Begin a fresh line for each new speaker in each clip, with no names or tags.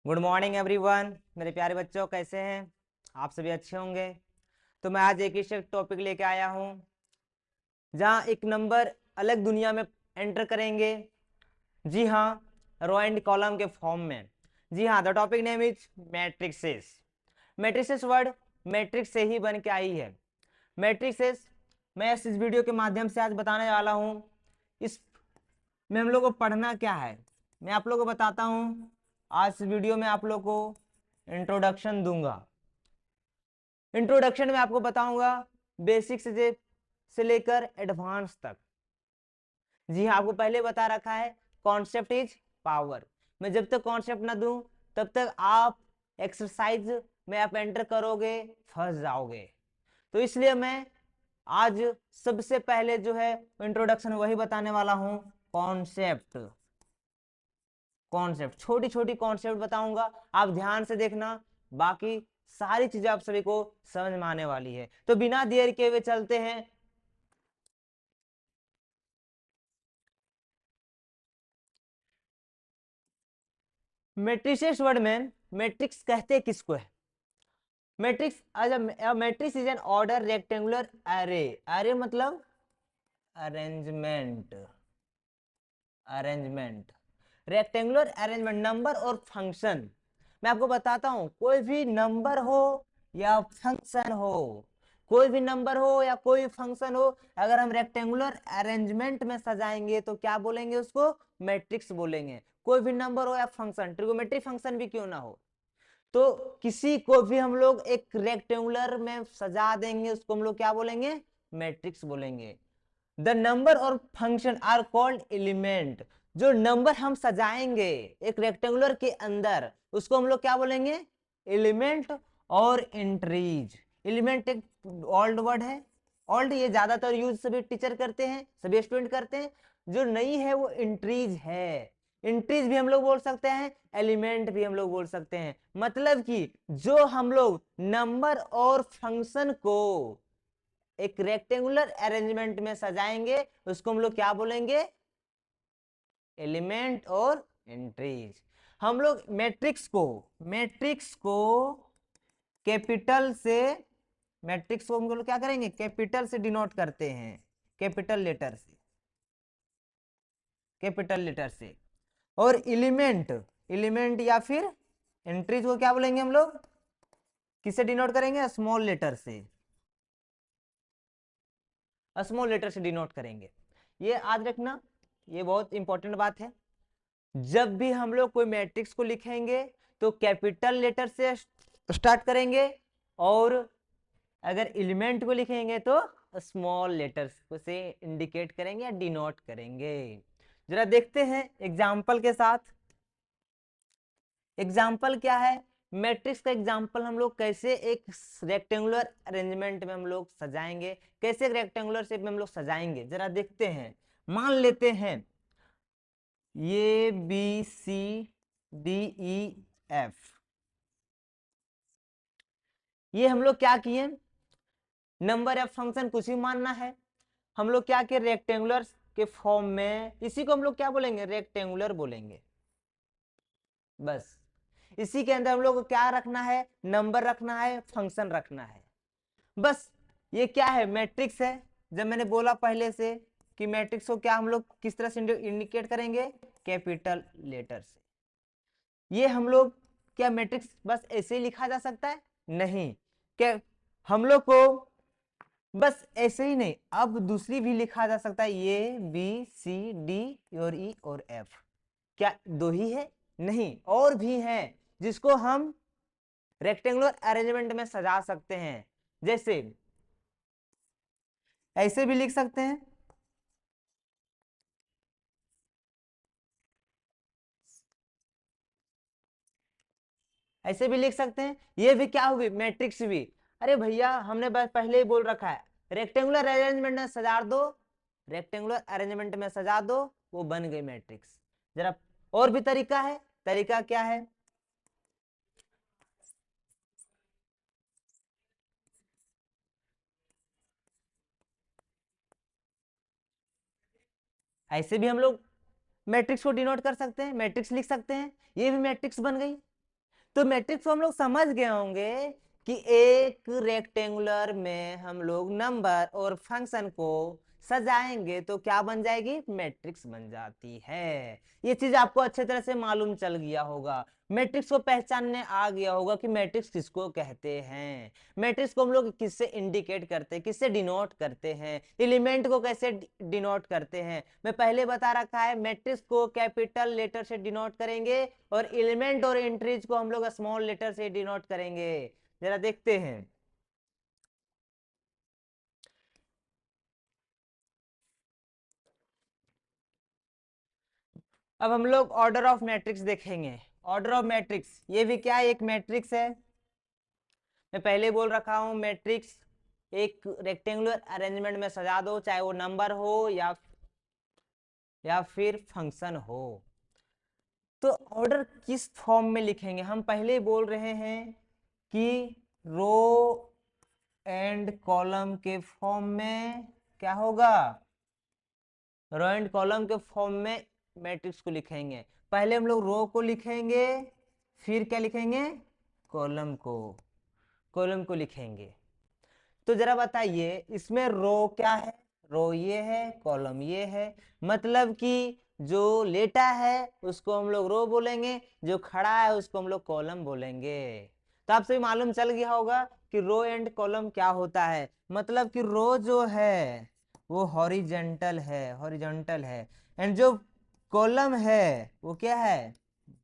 Good morning everyone. मेरे प्यारे बच्चों, कैसे हैं आप? सभी अच्छे होंगे। तो मैं आज एक ही टॉपिक लेके आया हूं जहां एक नंबर अलग दुनिया में एंटर करेंगे। जी हाँ, रो एंड कॉलम के फॉर्म में। जी हाँ, the topic name is matrixes. Matrixes word matrix से ही बन के आई है। मैट्रिक्सेस मैं इस वीडियो के माध्यम से आज बताने वाला हूं। इस में हम लोग को पढ़ना क्या है, मैं आप लोग को बताता हूं। आज इस वीडियो में आप लोग को इंट्रोडक्शन दूंगा। इंट्रोडक्शन में आपको बताऊंगा बेसिक से लेकर एडवांस तक। जी हाँ, आपको पहले बता रखा है कॉन्सेप्ट इज पावर। मैं जब तक कॉन्सेप्ट ना दूं तब तक आप एक्सरसाइज में आप एंटर करोगे, फंस जाओगे। तो इसलिए मैं आज सबसे पहले जो है इंट्रोडक्शन वही बताने वाला हूं। कॉन्सेप्ट कॉन्सेप्ट छोटी छोटी कॉन्सेप्ट बताऊंगा, आप ध्यान से देखना। बाकी सारी चीजें आप सभी को समझ में आने वाली है। तो बिना देर के हुए चलते हैं। मैट्रिसेस वर्ड में मैट्रिक्स कहते किसको है? Matrix matrix is an order rectangular array. Array मतलब arrangement. Arrangement rectangular arrangement, number और फंक्शन। मैं आपको बताता हूं, कोई भी नंबर हो या फंक्शन हो, कोई भी नंबर हो या कोई फंक्शन हो, अगर हम रेक्टेंगुलर अरेंजमेंट में सजाएंगे तो क्या बोलेंगे? उसको मैट्रिक्स बोलेंगे। कोई भी नंबर हो या फंक्शन, ट्रिगोमेट्रिक फंक्शन भी क्यों ना हो, तो किसी को भी हम लोग एक रेक्टेंगुलर में सजा देंगे, उसको हम लोग क्या बोलेंगे? मैट्रिक्स बोलेंगे। द नंबर और फंक्शन आर कॉल्ड एलिमेंट। जो नंबर हम सजाएंगे एक रेक्टेंगुलर के अंदर, उसको हम लोग क्या बोलेंगे? एलिमेंट और एंट्रीज। एलिमेंट एक ओल्ड वर्ड है। ओल्ड ये ज्यादातर यूज सभी टीचर करते हैं, सभी स्टूडेंट करते हैं। जो नई है वो एंट्रीज है। एंट्रीज भी हम लोग बोल सकते हैं, एलिमेंट भी हम लोग बोल सकते हैं। मतलब कि जो हम लोग नंबर और फंक्शन को एक रेक्टेंगुलर अरेंजमेंट में सजाएंगे, उसको हम लोग क्या बोलेंगे? एलिमेंट और एंट्रीज। हम लोग मैट्रिक्स को कैपिटल से, मैट्रिक्स को हम लोग क्या करेंगे? कैपिटल से डिनोट करते हैं, कैपिटल लेटर से, कैपिटल लेटर से। और एलिमेंट, एलिमेंट या फिर एंट्रीज को क्या बोलेंगे हम लोग? किससे डिनोट करेंगे? स्मॉल लेटर से, स्मॉल लेटर से डिनोट करेंगे। ये आज रखना, ये बहुत इंपॉर्टेंट बात है। जब भी हम लोग कोई मैट्रिक्स को लिखेंगे तो कैपिटल लेटर से स्टार्ट करेंगे, और अगर एलिमेंट को लिखेंगे तो स्मॉल लेटर्स से इंडिकेट करेंगे या डिनोट करेंगे। जरा देखते हैं एग्जाम्पल के साथ। एग्जाम्पल क्या है? मैट्रिक्स का एग्जाम्पल हम लोग कैसे एक रेक्टेंगुलर अरेंजमेंट में हम लोग सजाएंगे, कैसे एक रेक्टेंगुलर शेप में हम लोग सजाएंगे, जरा देखते हैं। मान लेते हैं ये B C D E F, ये हम लोग क्या किए? नंबर या फंक्शन कुछ भी मानना है, हम लोग क्या किए? रेक्टेंगुलर के फॉर्म में, इसी को हम लोग क्या बोलेंगे? रेक्टेंगुलर बोलेंगे। बस इसी के अंदर हम लोग को क्या रखना है? नंबर रखना है, फंक्शन रखना है। बस ये क्या है? मैट्रिक्स है। जब मैंने बोला पहले से कि मैट्रिक्स को क्या हम लोग किस तरह से इंडिकेट करेंगे? कैपिटल लेटर से। ये हम लोग क्या मैट्रिक्स बस ऐसे ही लिखा जा सकता है? नहीं। क्या हम लोग को बस ऐसे ही नहीं, अब दूसरी भी लिखा जा सकता है, ये बी सी डी और ई और एफ। क्या दो ही है? नहीं, और भी हैं जिसको हम रेक्टेंगुलर अरेंजमेंट में सजा सकते हैं। जैसे ऐसे भी लिख सकते हैं, ऐसे भी लिख सकते हैं। ये भी क्या हुई? मैट्रिक्स भी। अरे भैया, हमने बस पहले ही बोल रखा है रेक्टेंगुलर अरेंजमेंट में सजा दो, रेक्टेंगुलर अरेंजमेंट में सजा दो, वो बन गई मैट्रिक्स। जरा और भी तरीका है। तरीका क्या है? ऐसे भी हम लोग मैट्रिक्स को डिनोट कर सकते हैं, मैट्रिक्स लिख सकते हैं, ये भी मैट्रिक्स बन गई। तो मैट्रिक्स को हम लोग समझ गए होंगे कि एक रेक्टेंगुलर में हम लोग नंबर और फंक्शन को सजाएंगे तो क्या बन जाएगी, मैट्रिक्स बन जाती है। ये चीज आपको अच्छे तरह से मालूम चल गया होगा, मैट्रिक्स को पहचानने आ गया होगा कि मैट्रिक्स किसको कहते हैं, मैट्रिक्स को हम लोग किससे इंडिकेट करते हैं, किससे डिनोट करते हैं, एलिमेंट को कैसे डिनोट करते हैं। मैं पहले बता रखा है, मैट्रिक्स को कैपिटल लेटर से डिनोट करेंगे और एलिमेंट और एंट्रीज को हम लोग स्मॉल लेटर से डिनोट करेंगे। जरा देखते हैं। अब हम लोग ऑर्डर ऑफ मैट्रिक्स देखेंगे। ऑर्डर ऑफ मैट्रिक्स, ये भी क्या है, एक मैट्रिक्स है। मैं पहले बोल रखा हूं, मैट्रिक्स एक रेक्टेंगुलर अरेंजमेंट में सजा दो, चाहे वो नंबर हो या फिर फंक्शन हो। तो ऑर्डर किस फॉर्म में लिखेंगे, हम पहले ही बोल रहे हैं कि रो एंड कॉलम के फॉर्म में क्या होगा, रो एंड कॉलम के फॉर्म में मैट्रिक्स को लिखेंगे। पहले हम लोग रो को लिखेंगे, फिर क्या लिखेंगे, कॉलम को लिखेंगे। तो जरा बताइए, इसमें रो क्या है, रो ये है, कॉलम ये है, मतलब कि जो लेटा है उसको हम लोग रो बोलेंगे, जो खड़ा है उसको हम लोग कॉलम बोलेंगे। तो आपसे भी मालूम चल गया होगा कि रो एंड कॉलम क्या होता है। मतलब कि रो जो है वो हॉरिजॉन्टल है एंड जो कॉलम है वो क्या है,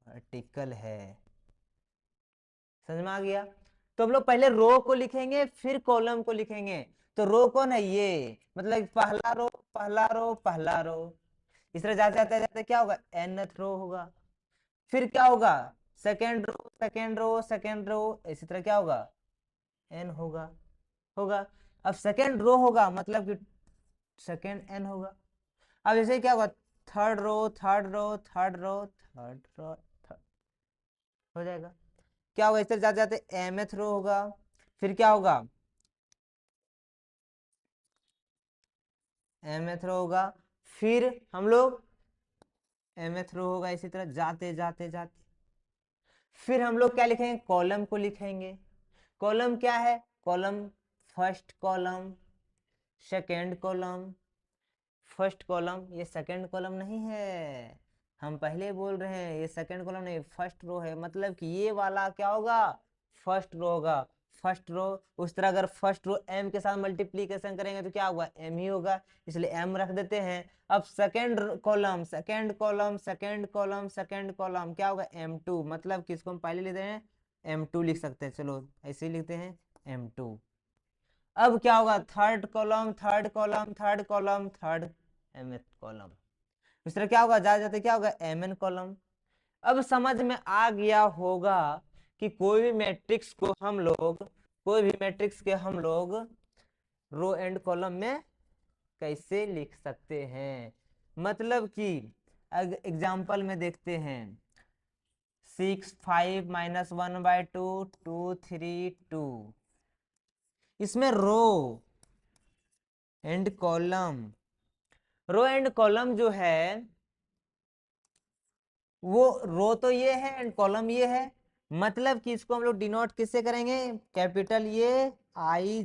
वर्टिकल है। समझ में आ गया। तो हम लोग पहले रो को लिखेंगे फिर कॉलम को लिखेंगे। तो रो कौन है, ये मतलब पहला रो पहला रो पहला रो, इस तरह जाते जाते जाते क्या होगा, nth रो होगा। फिर क्या होगा, second row second row second row, इसी तरह क्या होगा, n होगा। अब सेकेंड रो होगा मतलब कि सेकेंड n होगा। अब जैसे क्या होगा, third row third row third row third row third, हो जाएगा। क्या होगा, इस तरह जाते जाते mth रो होगा। फिर क्या होगा, mth रो होगा। फिर हम लोग mth रो होगा, इसी तरह जाते जाते जाते। फिर हम लोग क्या लिखेंगे, कॉलम को लिखेंगे। कॉलम क्या है, column first column second column, first column, ये सेकेंड कॉलम नहीं है, हम पहले बोल रहे हैं ये सेकेंड कॉलम नहीं, फर्स्ट रो है। मतलब कि ये वाला क्या होगा, फर्स्ट रो होगा। फर्स्ट रो, उस तरह अगर फर्स्ट रो m के साथ मल्टीप्लीकेशन करेंगे तो क्या होगा, m ही होगा, इसलिए m रख देते हैं। अब second column second column second column second column क्या होगा, m2, मतलब कि इसको हम पहले लेते हैं m2 लिख सकते हैं, चलो ऐसे ही लिखते हैं m2। अब क्या होगा, third column third column third column third mth column, इस तरह क्या होगा, जा जाते क्या होगा, mn कॉलम। अब समझ में आ गया होगा कि कोई भी मैट्रिक्स के हम लोग रो एंड कॉलम में कैसे लिख सकते हैं। मतलब कि एग्जाम्पल में देखते हैं, 6 5 - 1/2 2 3 2, इसमें एंड रो एंड कॉलम जो है वो रो तो ये है एंड कॉलम ये है, मतलब कि इसको हम लोग डिनोट किससे करेंगे, कैपिटल ये आई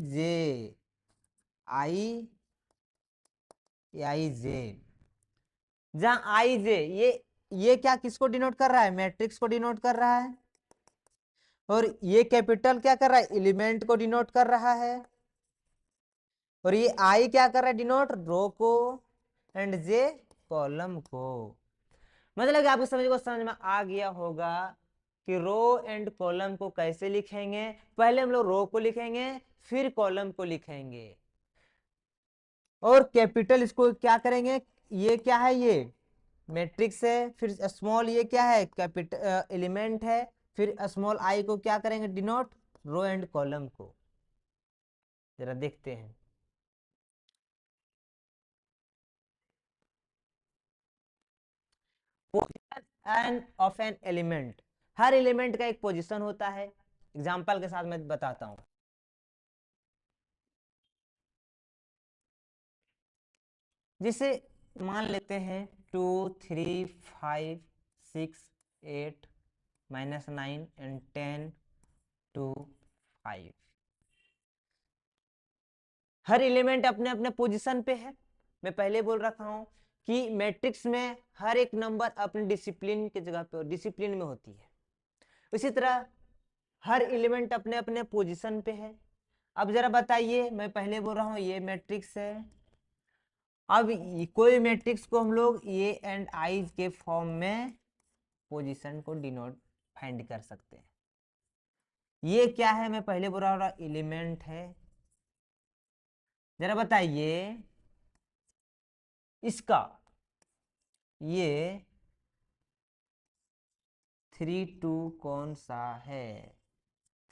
आई जे, जहां आई जे ये क्या किसको डिनोट कर रहा है, मैट्रिक्स को डिनोट कर रहा है। और ये कैपिटल क्या कर रहा है, एलिमेंट को डिनोट कर रहा है। और ये आई क्या कर रहा है, डिनोट रो को, एंड जे कॉलम को। मतलब कि आपको समझ में आ गया होगा कि रो एंड कॉलम को कैसे लिखेंगे। पहले हम लोग रो को लिखेंगे फिर कॉलम को लिखेंगे और कैपिटल इसको क्या करेंगे, ये क्या है, ये मैट्रिक्स है, फिर स्मॉल ये क्या है, कैपिटल एलिमेंट है, फिर स्मॉल आई को क्या करेंगे, डिनोट रो एंड कॉलम को। जरा देखते हैं, position of an element, her element का एक पोजीशन होता है। एग्जांपल के साथ मैं बताता हूं, जिसे मान लेते हैं 2 3 5 6 8 -9 एंड 10 to 5। हर एलिमेंट अपने अपने पोजीशन पे है। मैं पहले बोल रखा हूं कि मैट्रिक्स में हर एक नंबर अपने डिसिप्लिन की जगह पे डिसिप्लिन में होती है। इसी तरह हर एलिमेंट अपने अपने पोजीशन पे है। अब जरा बताइए, मैं पहले बोल रहा हूं ये मैट्रिक्स है। अब कोई मैट्रिक्स को हम लोग ए एंड आई के फॉर्म में पोजीशन को डिनोट फाइंड कर सकते हैं। ये क्या है, मैं पहले बोल रहा हूं एलिमेंट है। जरा बताइए इसका ये 3 2 कौन सा है?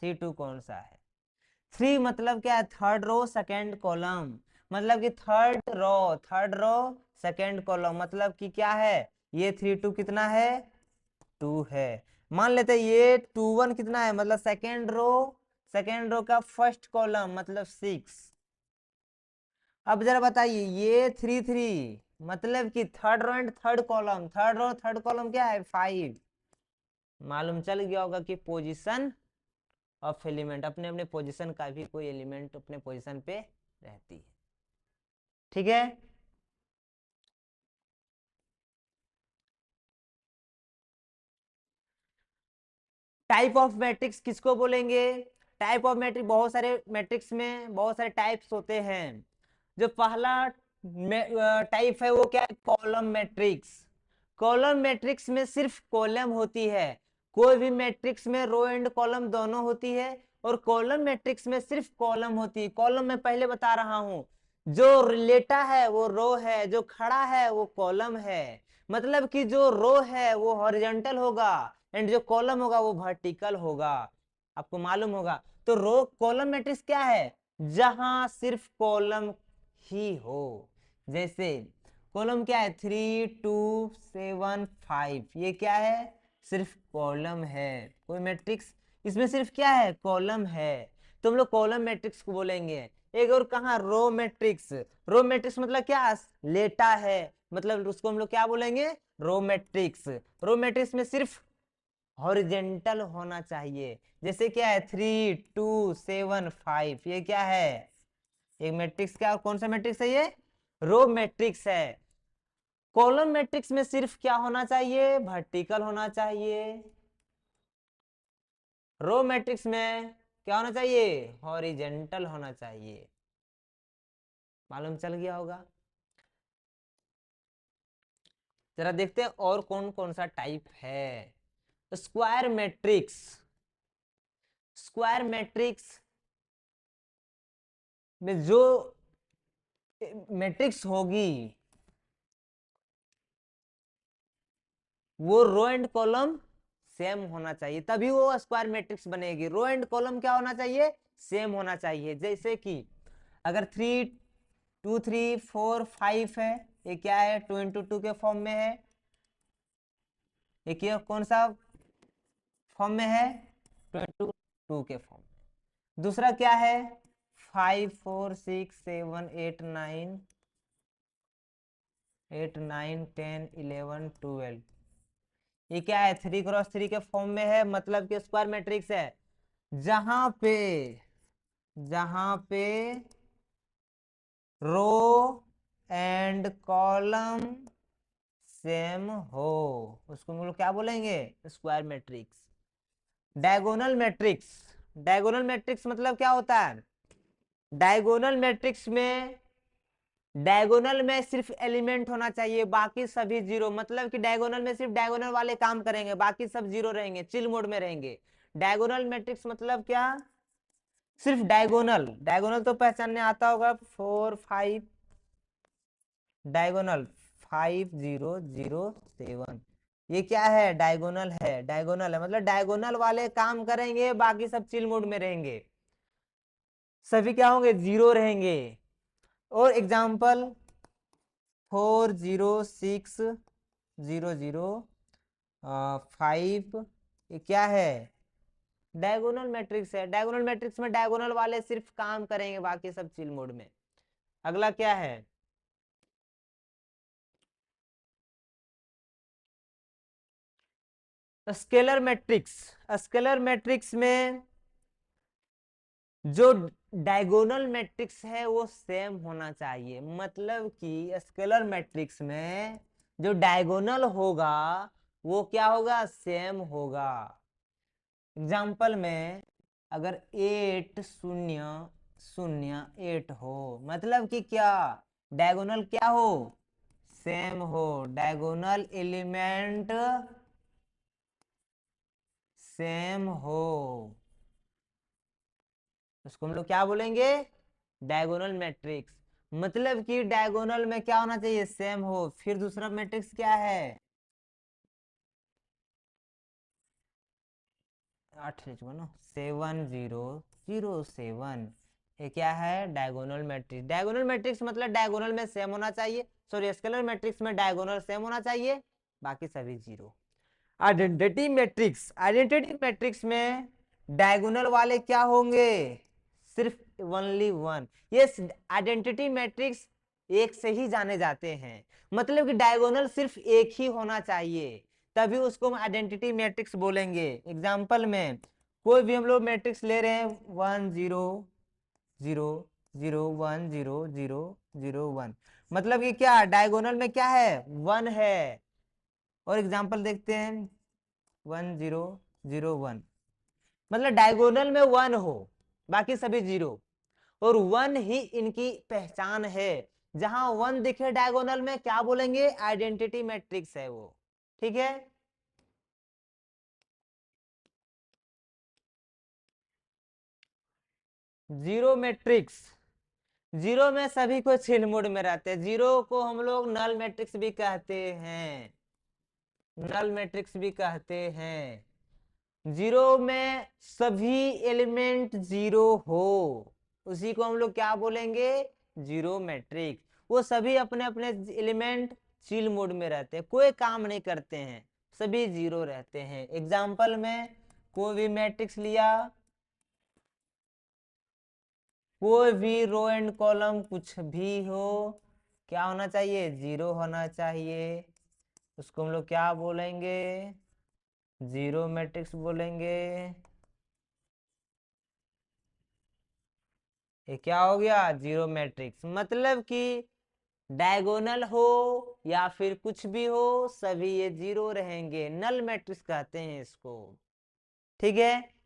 3 2 कौन सा है? 3 मतलब क्या है? थर्ड रो सेकेंड कॉलम, मतलब कि थर्ड रो सेकेंड कॉलम, मतलब कि क्या है? ये 3 2 कितना है? 2 है। मान लेते हैं ये 2 1 कितना है? मतलब सेकेंड रो का फर्स्ट कॉलम, मतलब 6। अब जरा बताइए ये 3 3 मतलब कि third row and third column, third column क्या है? 5। मालूम चल गया होगा कि पोजीशन ऑफ एलिमेंट, अपने अपने पोजीशन का भी कोई एलिमेंट अपने पोजीशन पे रहती है। ठीक है। टाइप ऑफ मैट्रिक्स किसको बोलेंगे? टाइप ऑफ मैट्रिक्स, बहुत सारे मैट्रिक्स में बहुत सारे टाइप्स होते हैं। जो पहला टाइप है वो क्या है? Column matrix. कॉलम मैट्रिक्स में सिर्फ कॉलम होती है। कोई भी मैट्रिक्स में रो एंड कॉलम दोनों होती है, और कॉलम मैट्रिक्स में सिर्फ कॉलम होती है। कॉलम में पहले बता रहा हूं, जो लेटा है वो रो है, जो खड़ा है वो कॉलम है। मतलब कि जो रो है वो हॉरिजॉन्टल होगा एंड जो कॉलम होगा वो वर्टिकल होगा। आपको मालूम होगा। तो रो कॉलम मैट्रिक्स क्या है? जहां सिर्फ कॉलम ही हो। जैसे कॉलम क्या है? 3 2 7 5, ये क्या है? सिर्फ कॉलम है। कोई मैट्रिक्स इसमें सिर्फ क्या है? कॉलम है। तो हम लोग कॉलम मैट्रिक्स को बोलेंगे। एक और कहा रो मैट्रिक्स। रो मैट्रिक्स मतलब क्या? लेटा है, मतलब उसको हम लोग क्या बोलेंगे? Row matrix. रो मैट्रिक्स में सिर्फ हॉरिजेंटल होना चाहिए। जैसे क्या है? 3 2 7 5, ये क्या है? एक मैट्रिक्स। क्या कौन सा मैट्रिक्स है ये? रो मैट्रिक्स है। कॉलम मैट्रिक्स में सिर्फ क्या होना चाहिए? वर्टिकल होना चाहिए। रो मैट्रिक्स में क्या होना चाहिए? हॉरिजेंटल होना चाहिए। मालूम चल गया होगा। जरा देखते हैं और कौन कौन सा टाइप है। Square matrix. स्क्वायर मैट्रिक्स में जो मैट्रिक्स होगी वो रो एंड कॉलम सेम होना चाहिए, तभी वो स्क्वायर मैट्रिक्स बनेगी। रो एंड कॉलम क्या होना चाहिए? सेम होना चाहिए। जैसे कि अगर 3 2 3 4 5 है, ये क्या है? 2 × 2 के फॉर्म में है। एक ये कौन सा फॉर्म में है? 2 के फॉर्म में। दूसरा क्या है? 5 4 6 7 8 9 8 9 10 11 12, ये क्या है? 3 × 3 के फॉर्म में है, मतलब कि स्क्वायर मैट्रिक्स है। जहां पे रो एंड कॉलम सेम हो उसको हम लोग क्या बोलेंगे? Square matrix. Diagonal matrix. Diagonal matrix मतलब क्या होता है? डायगोनल मैट्रिक्स में डायगोनल में सिर्फ एलिमेंट होना चाहिए, बाकी सभी जीरो। मतलब कि डायगोनल में सिर्फ डायगोनल वाले काम करेंगे, बाकी सब जीरो रहेंगे, चिल मोड में रहेंगे। डायगोनल मैट्रिक्स मतलब क्या? सिर्फ डायगोनल। डायगोनल तो पहचानने आता होगा, 4 5 डायगोनल 5 0 0 7, ये क्या है? डायगोनल है। डायगोनल है मतलब डायगोनल वाले काम करेंगे, बाकी सब चिल मोड में रहेंगे, सभी क्या होंगे? जीरो रहेंगे। और एग्जाम्पल 4 0 6 0 0 5, ये क्या है? डायगोनल मैट्रिक्स है। डायगोनल मैट्रिक्स में डायगोनल वाले सिर्फ काम करेंगे, बाकी सब चिल मोड में। अगला क्या है? स्केलर मैट्रिक्स, स्केलर मैट्रिक्स में जो डायगोनल मैट्रिक्स है वो सेम होना चाहिए। मतलब कि स्केलर मैट्रिक्स में जो डायगोनल होगा वो क्या होगा, सेम होगा। एग्जाम्पल में अगर 8 0 0 8 हो, मतलब कि क्या, डायगोनल क्या हो, सेम हो, डायगोनल एलिमेंट सेम हो, उसको हम लोग क्या बोलेंगे, डायगोनल मैट्रिक्स। मतलब कि डायगोनल में क्या होना चाहिए, सेम हो। फिर दूसरा मैट्रिक्स क्या है, 7 0 0 7, ये क्या है, डायगोनल मैट्रिक्स। डायगोनल मैट्रिक्स मतलब डायगोनल में सेम होना चाहिए, सॉरी स्केलर मैट्रिक्स में डायगोनल सेम होना चाहिए, बाकी सभी zero. Identity matrix, identity matrix में डायगोनल वाले क्या होंगे, सिर्फ ओनली वन। ये आइडेंटिटी मैट्रिक्स एक से ही जाने जाते हैं, मतलब कि डायगोनल सिर्फ एक ही होना चाहिए, तभी उसको हम आइडेंटिटी मैट्रिक्स बोलेंगे। एग्जाम्पल में कोई भी हम लोग मैट्रिक्स ले रहे हैं, 1 0 0 0 1 0 0 0 1, मतलब कि क्या डायगोनल में क्या है, 1 है। और एग्जाम्पल देखते हैं, 1 0 0 1, मतलब डायगोनल में 1 हो, बाकी सभी जीरो, और 1 ही इनकी पहचान है। जहां 1 दिखे डायगोनल में क्या बोलेंगे, आइडेंटिटी मैट्रिक्स है वो। ठीक है, जीरो मैट्रिक्स, जीरो में सभी को छिल मुड़ में रहते हैं, जीरो को हम लोग नल मैट्रिक्स भी कहते हैं, नल मैट्रिक्स भी कहते हैं। जीरो में सभी एलिमेंट जीरो हो, उसी को हम लोग क्या बोलेंगे, जीरो मैट्रिक्स। वो सभी अपने अपने एलिमेंट चिल मोड में रहते हैं, कोई काम नहीं करते हैं, सभी जीरो रहते हैं। एग्जाम्पल में कोई भी मैट्रिक्स लिया, कोई भी रो एंड कॉलम कुछ भी हो, क्या होना चाहिए, जीरो होना चाहिए, उसको हम लोग क्या बोलेंगे, जीरो मैट्रिक्स बोलेंगे। ये क्या हो गया, जीरो मैट्रिक्स। मतलब कि डायगोनल हो या फिर कुछ भी हो, सभी ये जीरो रहेंगे, नल मैट्रिक्स कहते हैं इसको। ठीक है,